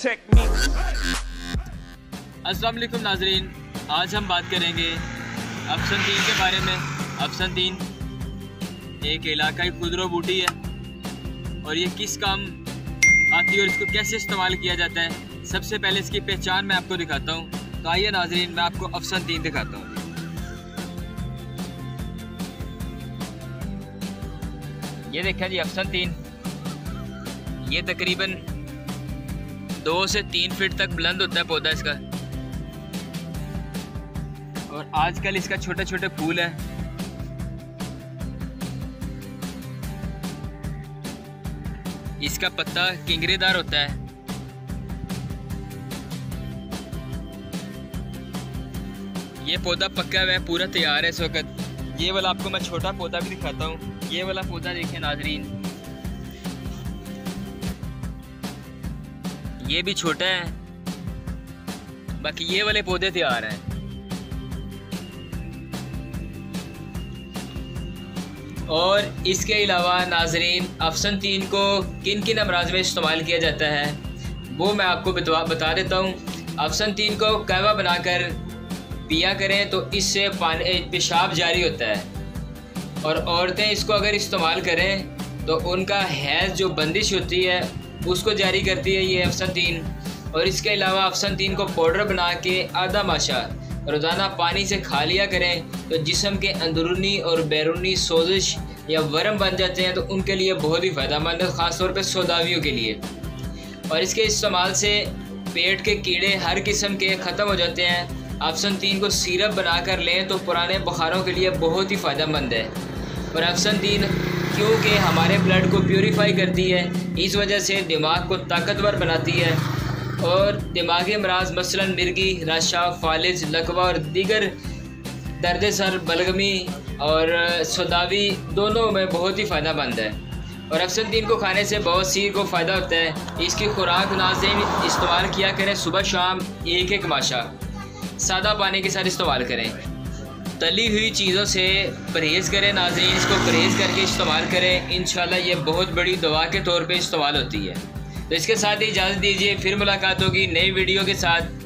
technique. अस्सलाम वालेकुम नाजरीन, आज हम बात करेंगे अफसन 3 के बारे में। अफसन 3 एक इलाकाई खुदरो बूटी है और ये किस काम आती है और इसको कैसे इस्तेमाल किया जाता है। सबसे पहले इसकी पहचान मैं आपको दिखाता हूँ। तो आइए नाजरीन, मैं आपको अफसन 3 दिखाता हूँ। ये देखा जी अफसन 3, ये तकरीबन 2 से 3 फीट तक बुलंद होता है पौधा इसका, और आजकल इसका छोटे छोटे फूल है। इसका पत्ता किंगरेदार होता है। ये पौधा पक्का हुआ है, पूरा तैयार है इस वक्त। ये वाला आपको मैं छोटा पौधा भी दिखाता हूँ। ये वाला पौधा देखिए नाजरीन, ये भी छोटा है, बाकी ये वाले पौधे तैयार हैं। और इसके अलावा नाजरीन अफसन 3 को किन किन अमराज में इस्तेमाल किया जाता है वो मैं आपको बता देता हूँ। अफसन 3 को कहवा बनाकर पिया करें तो इससे पेशाब जारी होता है, और औरतें इसको अगर इस्तेमाल करें तो उनका हैज़ जो बंदिश होती है उसको जारी करती है ये अफसन 3। और इसके अलावा अफसन 3 को पाउडर बना के आधा माशा रोज़ाना पानी से खा लिया करें तो जिस्म के अंदरूनी और बैरूनी सोजिश या वर्म बन जाते हैं तो उनके लिए बहुत ही फ़ायदेमंद है, ख़ासतौर पे सौदावियों के लिए। और इसके इस्तेमाल से पेट के कीड़े हर किस्म के ख़त्म हो जाते हैं। अफसन 3 को सिरप बनाकर लें तो पुराने बुखारों के लिए बहुत ही फ़ायदेमंद है। और अफसन 3 क्योंकि हमारे ब्लड को प्योरीफाई करती है, इस वजह से दिमाग को ताकतवर बनाती है, और दिमागी अमराज मसलन मिर्गी, रशा, फालिज, लकवा और दीगर दर्द सर, बलगमी और सौदावी दोनों में बहुत ही फ़ायदेमंद है। और अफसन 3 को खाने से बहुत सी को फ़ायदा होता है। इसकी खुराक नाज़रीन इस्तेमाल किया करें सुबह शाम 1-1 माशा, सादा पानी के साथ इस्तेमाल करें। तली हुई चीज़ों से परहेज़ करें नाज़रीन, इसको परहेज़ करके इस्तेमाल करें। इंशाल्लाह ये बहुत बड़ी दवा के तौर पे इस्तेमाल होती है। तो इसके साथ ही इजाज़त दीजिए, फिर मुलाकात होगी नई वीडियो के साथ।